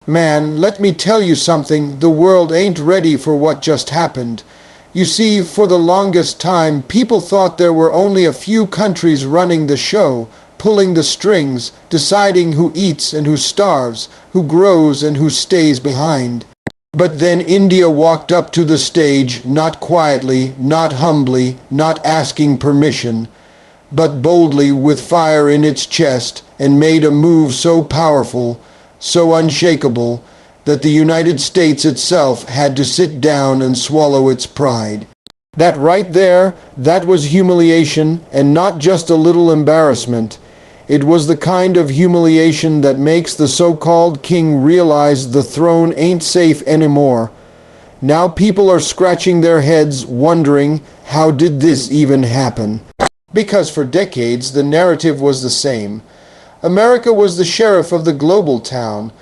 Man, let me tell you something, the world ain't ready for what just happened. You see, for the longest time, people thought there were only a few countries running the show, pulling the strings, deciding who eats and who starves, who grows and who stays behind. But then India walked up to the stage, not quietly, not humbly, not asking permission, but boldly with fire in its chest, and made a move so powerful, so unshakable, that the United States itself had to sit down and swallow its pride. That right there, that was humiliation, and not just a little embarrassment. It was the kind of humiliation that makes the so-called king realize the throne ain't safe anymore. Now people are scratching their heads, wondering, how did this even happen? Because for decades the narrative was the same. America was the sheriff of the global town.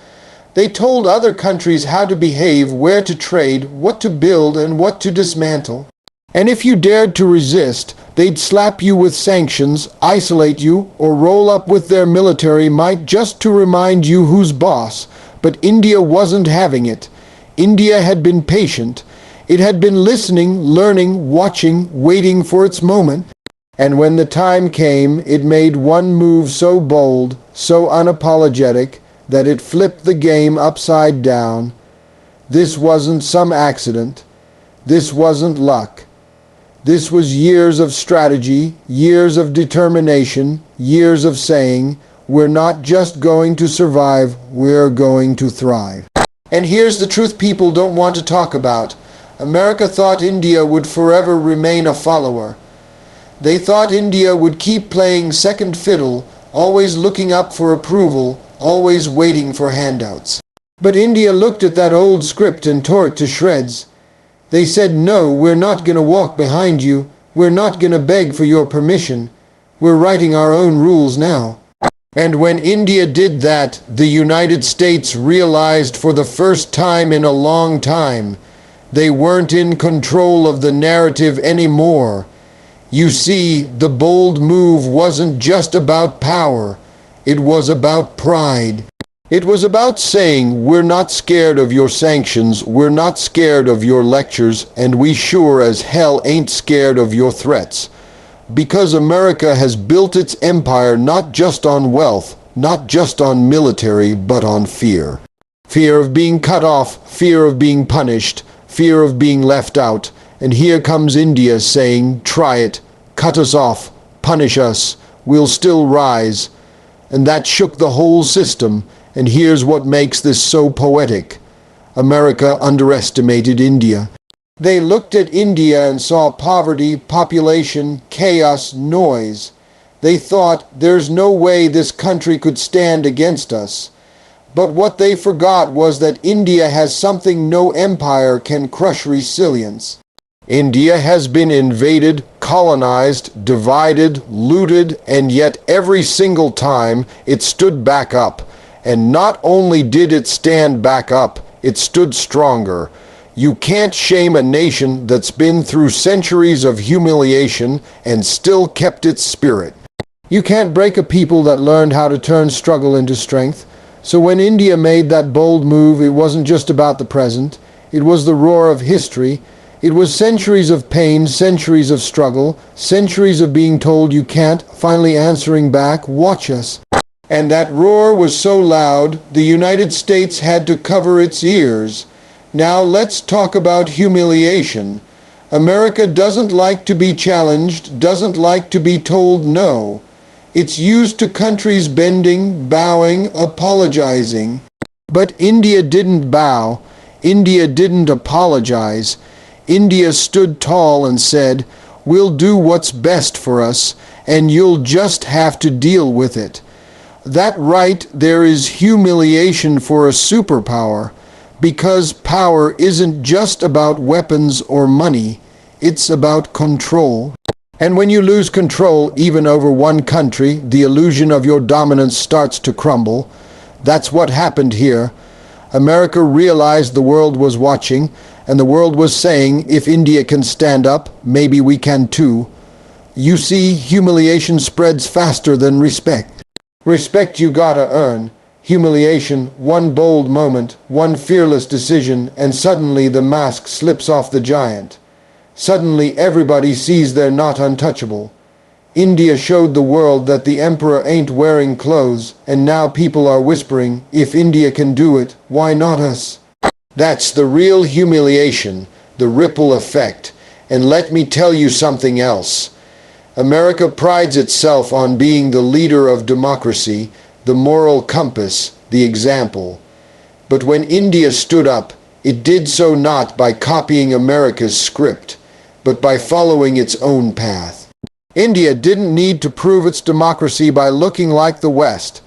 They told other countries how to behave, where to trade, what to build, and what to dismantle. And if you dared to resist, they'd slap you with sanctions, isolate you, or roll up with their military might just to remind you who's boss. But India wasn't having it. India had been patient. It had been listening, learning, watching, waiting for its moment. And when the time came, it made one move so bold, so unapologetic, that it flipped the game upside down. This wasn't some accident. This wasn't luck. This was years of strategy, years of determination, years of saying, we're not just going to survive, we're going to thrive. And here's the truth people don't want to talk about. America thought India would forever remain a follower. They thought India would keep playing second fiddle, always looking up for approval, always waiting for handouts. But India looked at that old script and tore it to shreds. They said, no, we're not going to walk behind you. We're not going to beg for your permission. We're writing our own rules now. And when India did that, the United States realized for the first time in a long time, they weren't in control of the narrative anymore. You see, the bold move wasn't just about power. It was about pride. It was about saying, we're not scared of your sanctions, we're not scared of your lectures, and we sure as hell ain't scared of your threats. Because America has built its empire not just on wealth, not just on military, but on fear. Fear of being cut off, fear of being punished, fear of being left out. And here comes India saying, try it, cut us off, punish us, we'll still rise. And that shook the whole system, and here's what makes this so poetic. America underestimated India. They looked at India and saw poverty, population, chaos, noise. They thought, there's no way this country could stand against us. But what they forgot was that India has something no empire can crush: resilience. India has been invaded, colonized, divided, looted, and yet every single time it stood back up. And not only did it stand back up, it stood stronger. You can't shame a nation that's been through centuries of humiliation and still kept its spirit. You can't break a people that learned how to turn struggle into strength. So when India made that bold move, it wasn't just about the present. It was the roar of history. It was centuries of pain, centuries of struggle, centuries of being told you can't, finally answering back, watch us. And that roar was so loud, the United States had to cover its ears. Now let's talk about humiliation. America doesn't like to be challenged, doesn't like to be told no. It's used to countries bending, bowing, apologizing. But India didn't bow. India didn't apologize. India stood tall and said, we'll do what's best for us, and you'll just have to deal with it. That right there is humiliation for a superpower, because power isn't just about weapons or money, it's about control. And when you lose control, even over one country, the illusion of your dominance starts to crumble. That's what happened here. America realized the world was watching, and the world was saying, if India can stand up, maybe we can too. You see, humiliation spreads faster than respect. Respect you gotta earn. Humiliation, one bold moment, one fearless decision, and suddenly the mask slips off the giant. Suddenly everybody sees they're not untouchable. India showed the world that the emperor ain't wearing clothes, and now people are whispering, if India can do it, why not us? That's the real humiliation, the ripple effect. And let me tell you something else. America prides itself on being the leader of democracy, the moral compass, the example. But when India stood up, it did so not by copying America's script, but by following its own path. India didn't need to prove its democracy by looking like the West.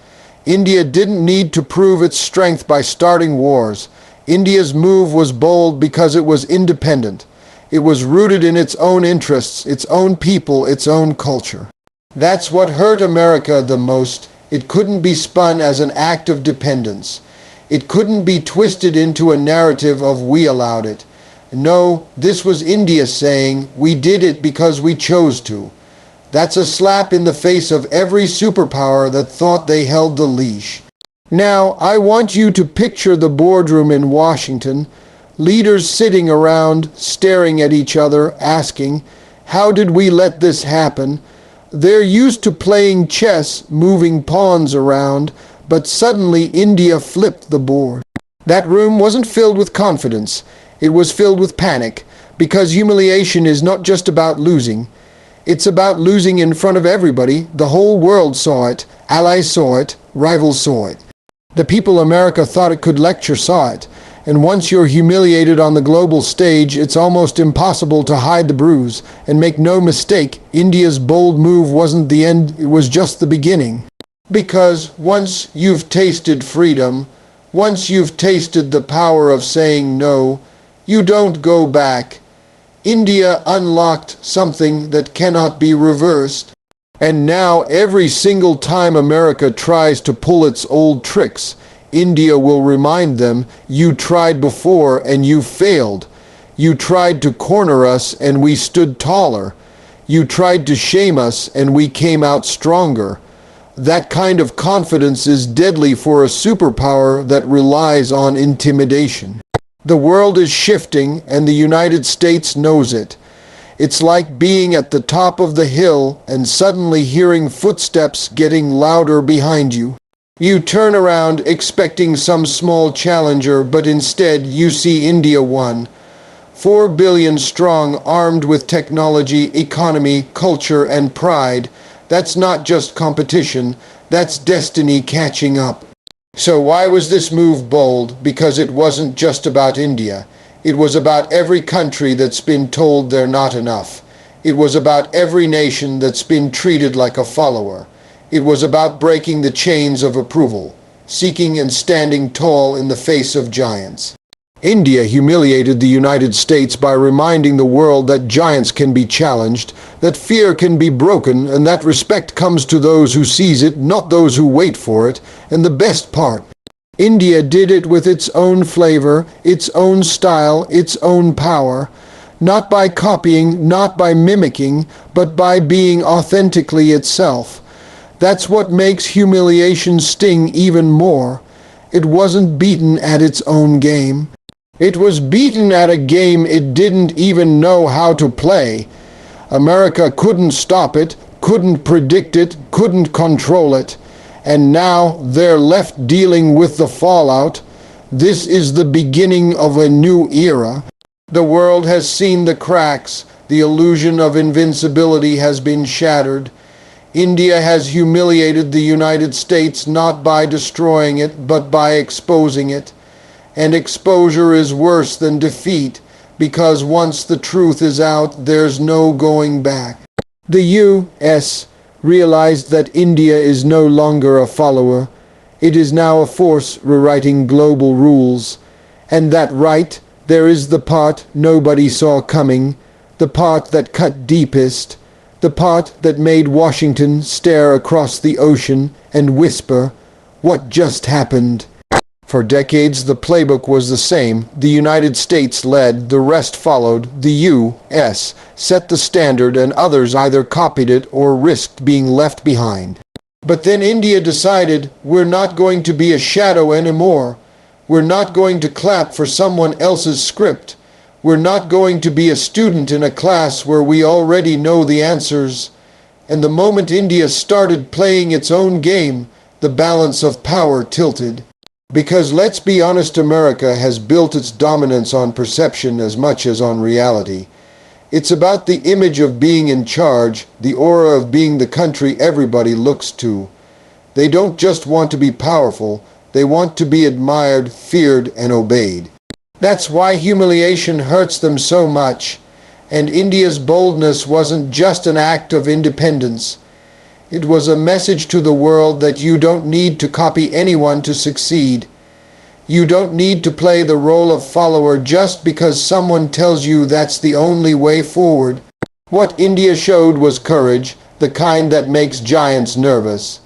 India didn't need to prove its strength by starting wars. India's move was bold because it was independent. It was rooted in its own interests, its own people, its own culture. That's what hurt America the most. It couldn't be spun as an act of dependence. It couldn't be twisted into a narrative of we allowed it. No, this was India saying, we did it because we chose to. That's a slap in the face of every superpower that thought they held the leash. Now, I want you to picture the boardroom in Washington, leaders sitting around, staring at each other, asking, how did we let this happen? They're used to playing chess, moving pawns around, but suddenly India flipped the board. That room wasn't filled with confidence. It was filled with panic, because humiliation is not just about losing. It's about losing in front of everybody. The whole world saw it. Allies saw it. Rivals saw it. The people America thought it could lecture saw it. And once you're humiliated on the global stage, it's almost impossible to hide the bruise. And make no mistake, India's bold move wasn't the end, it was just the beginning. Because once you've tasted freedom, once you've tasted the power of saying no, you don't go back. India unlocked something that cannot be reversed. And now every single time America tries to pull its old tricks, India will remind them, you tried before and you failed. You tried to corner us and we stood taller. You tried to shame us and we came out stronger. That kind of confidence is deadly for a superpower that relies on intimidation. The world is shifting and the United States knows it. It's like being at the top of the hill and suddenly hearing footsteps getting louder behind you. You turn around expecting some small challenger, but instead you see India won. 4 billion strong, armed with technology, economy, culture, and pride. That's not just competition, that's destiny catching up. So why was this move bold? Because it wasn't just about India. It was about every country that's been told they're not enough. It was about every nation that's been treated like a follower. It was about breaking the chains of approval, seeking and standing tall in the face of giants. India humiliated the United States by reminding the world that giants can be challenged, that fear can be broken, and that respect comes to those who seize it, not those who wait for it. And the best part, India did it with its own flavor, its own style, its own power, not by copying, not by mimicking, but by being authentically itself. That's what makes humiliation sting even more. It wasn't beaten at its own game. It was beaten at a game it didn't even know how to play. America couldn't stop it, couldn't predict it, couldn't control it. And now they're left dealing with the fallout. This is the beginning of a new era. The world has seen the cracks. The illusion of invincibility has been shattered. India has humiliated the United States not by destroying it, but by exposing it. And exposure is worse than defeat, because once the truth is out, there's no going back. The U.S. realized that India is no longer a follower. It is now a force rewriting global rules. And that right, there is the part nobody saw coming, the part that cut deepest, the part that made Washington stare across the ocean and whisper, "What just happened?" For decades, the playbook was the same. The United States led, the rest followed. The U.S. set the standard, and others either copied it or risked being left behind. But then India decided, we're not going to be a shadow anymore. We're not going to clap for someone else's script. We're not going to be a student in a class where we already know the answers. And the moment India started playing its own game, the balance of power tilted. Because let's be honest, America has built its dominance on perception as much as on reality. It's about the image of being in charge, the aura of being the country everybody looks to. They don't just want to be powerful, they want to be admired, feared, and obeyed. That's why humiliation hurts them so much. And India's boldness wasn't just an act of independence. It was a message to the world that you don't need to copy anyone to succeed. You don't need to play the role of follower just because someone tells you that's the only way forward. What India showed was courage, the kind that makes giants nervous.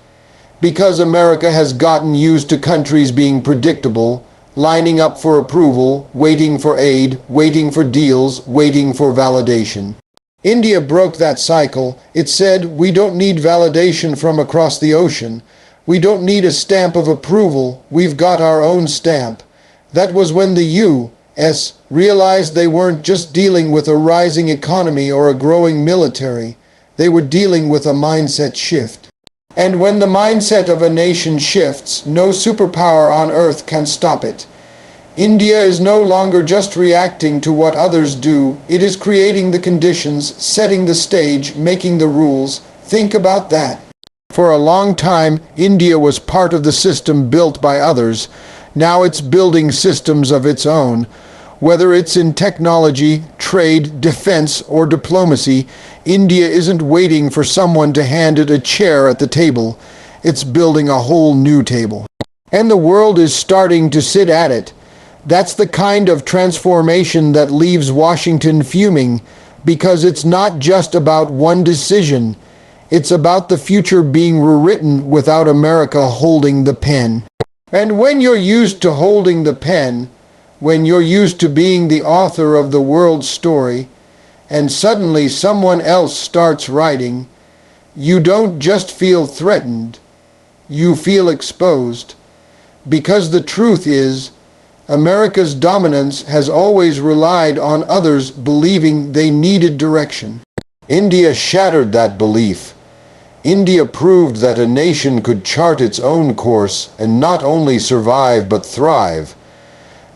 Because America has gotten used to countries being predictable, lining up for approval, waiting for aid, waiting for deals, waiting for validation. India broke that cycle. It said, we don't need validation from across the ocean. We don't need a stamp of approval, we've got our own stamp. That was when the U.S. realized they weren't just dealing with a rising economy or a growing military, they were dealing with a mindset shift. And when the mindset of a nation shifts, no superpower on earth can stop it. India is no longer just reacting to what others do, it is creating the conditions, setting the stage, making the rules. Think about that. For a long time, India was part of the system built by others. Now it's building systems of its own. Whether it's in technology, trade, defense, or diplomacy, India isn't waiting for someone to hand it a chair at the table. It's building a whole new table. And the world is starting to sit at it. That's the kind of transformation that leaves Washington fuming, because it's not just about one decision. It's about the future being rewritten without America holding the pen. And when you're used to holding the pen, when you're used to being the author of the world's story, and suddenly someone else starts writing, you don't just feel threatened, you feel exposed. Because the truth is, America's dominance has always relied on others believing they needed direction. India shattered that belief. India proved that a nation could chart its own course and not only survive but thrive.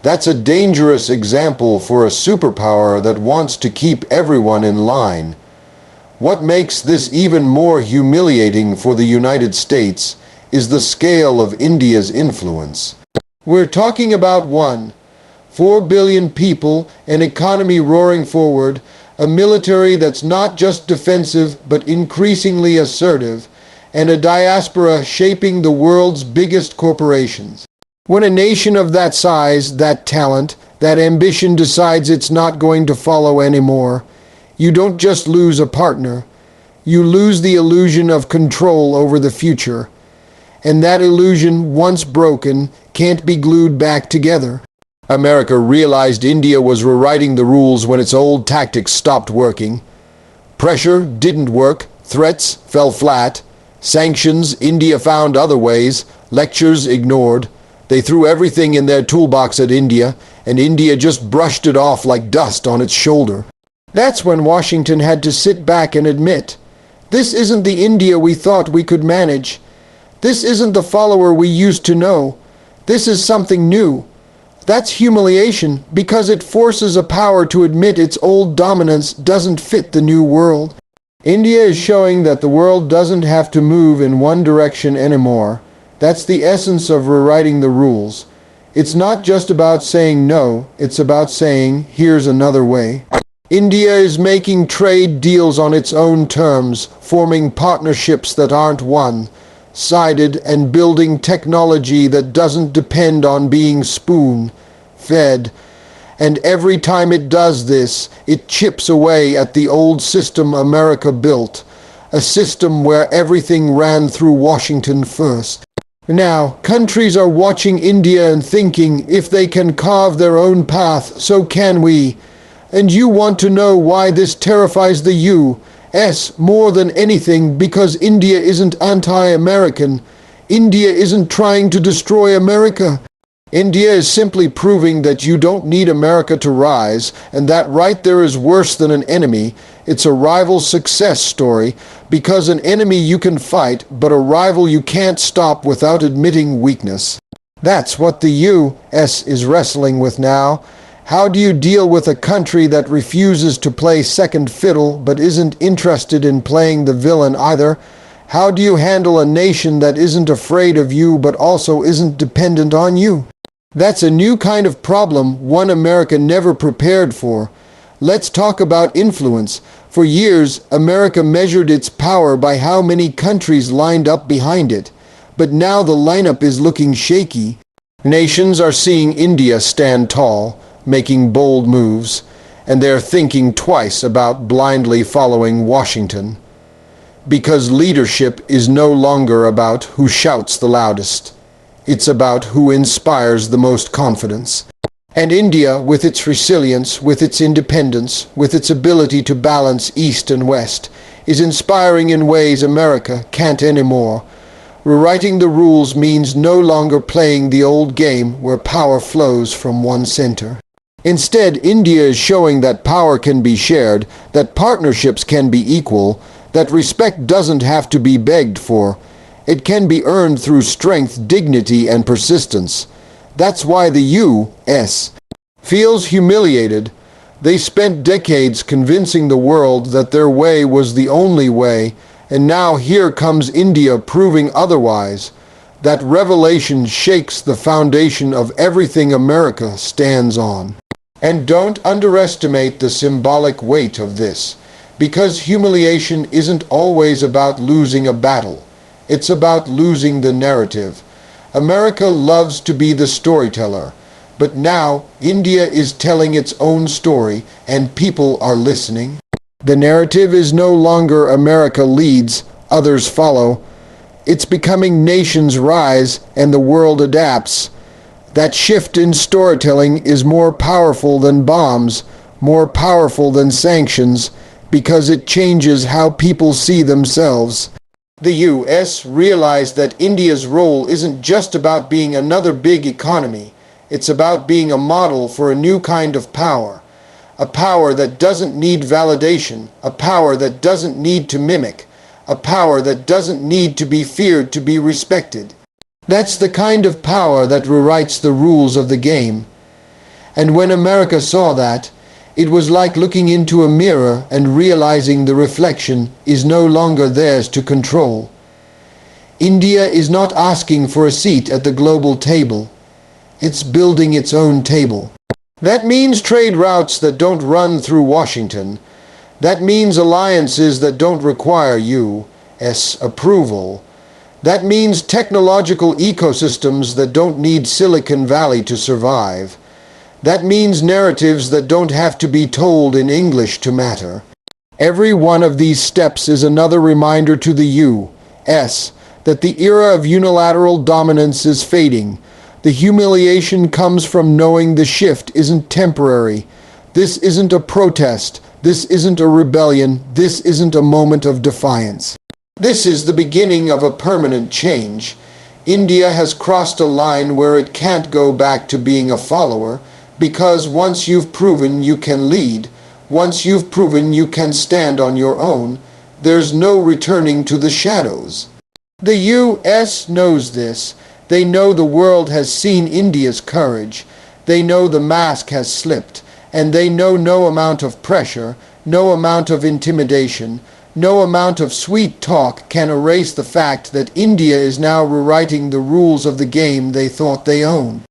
That's a dangerous example for a superpower that wants to keep everyone in line. What makes this even more humiliating for the United States is the scale of India's influence. We're talking about 4 billion people, an economy roaring forward, a military that's not just defensive but increasingly assertive, and a diaspora shaping the world's biggest corporations. When a nation of that size, that talent, that ambition decides it's not going to follow anymore, you don't just lose a partner, you lose the illusion of control over the future. And that illusion, once broken, can't be glued back together. America realized India was rewriting the rules when its old tactics stopped working. Pressure didn't work, threats fell flat, sanctions India found other ways, lectures ignored. They threw everything in their toolbox at India, and India just brushed it off like dust on its shoulder. That's when Washington had to sit back and admit, this isn't the India we thought we could manage. This isn't the follower we used to know. This is something new. That's humiliation because it forces a power to admit its old dominance doesn't fit the new world. India is showing that the world doesn't have to move in one direction anymore. That's the essence of rewriting the rules. It's not just about saying no, it's about saying, here's another way. India is making trade deals on its own terms, forming partnerships that aren't one-sided, and building technology that doesn't depend on being spoon-fed. And every time it does this, it chips away at the old system America built, a system where everything ran through Washington first. Now, countries are watching India and thinking, if they can carve their own path, so can we. And you want to know why this terrifies the U more than anything because India isn't anti-American. India isn't trying to destroy America. India is simply proving that you don't need America to rise, and that right there is worse than an enemy. It's a rival success story, because an enemy you can fight, but a rival you can't stop without admitting weakness. That's what the U.S. is wrestling with now. How do you deal with a country that refuses to play second fiddle but isn't interested in playing the villain either? How do you handle a nation that isn't afraid of you but also isn't dependent on you? That's a new kind of problem, one America never prepared for. Let's talk about influence. For years, America measured its power by how many countries lined up behind it. But now the lineup is looking shaky. Nations are seeing India stand tall, making bold moves, and they're thinking twice about blindly following Washington. Because leadership is no longer about who shouts the loudest. It's about who inspires the most confidence. And India, with its resilience, with its independence, with its ability to balance East and West, is inspiring in ways America can't anymore. Rewriting the rules means no longer playing the old game where power flows from one center. Instead, India is showing that power can be shared, that partnerships can be equal, that respect doesn't have to be begged for. It can be earned through strength, dignity, and persistence. That's why the U.S. feels humiliated. They spent decades convincing the world that their way was the only way, and now here comes India proving otherwise. That revelation shakes the foundation of everything America stands on. And don't underestimate the symbolic weight of this, because humiliation isn't always about losing a battle. It's about losing the narrative. America loves to be the storyteller, but now India is telling its own story, and people are listening. The narrative is no longer America leads, others follow. It's becoming nations rise and the world adapts. That shift in storytelling is more powerful than bombs, more powerful than sanctions, because it changes how people see themselves. The U.S. realized that India's role isn't just about being another big economy. It's about being a model for a new kind of power. A power that doesn't need validation, a power that doesn't need to mimic, a power that doesn't need to be feared to be respected. That's the kind of power that rewrites the rules of the game. And when America saw that, it was like looking into a mirror and realizing the reflection is no longer theirs to control. India is not asking for a seat at the global table. It's building its own table. That means trade routes that don't run through Washington. That means alliances that don't require U.S. approval. That means technological ecosystems that don't need Silicon Valley to survive. That means narratives that don't have to be told in English to matter. Every one of these steps is another reminder to the U.S. that the era of unilateral dominance is fading. The humiliation comes from knowing the shift isn't temporary. This isn't a protest. This isn't a rebellion. This isn't a moment of defiance. This is the beginning of a permanent change. India has crossed a line where it can't go back to being a follower, because once you've proven you can lead, once you've proven you can stand on your own, there's no returning to the shadows. The U.S. knows this. They know the world has seen India's courage. They know the mask has slipped, and they know no amount of pressure, no amount of intimidation, no amount of sweet talk can erase the fact that India is now rewriting the rules of the game they thought they owned.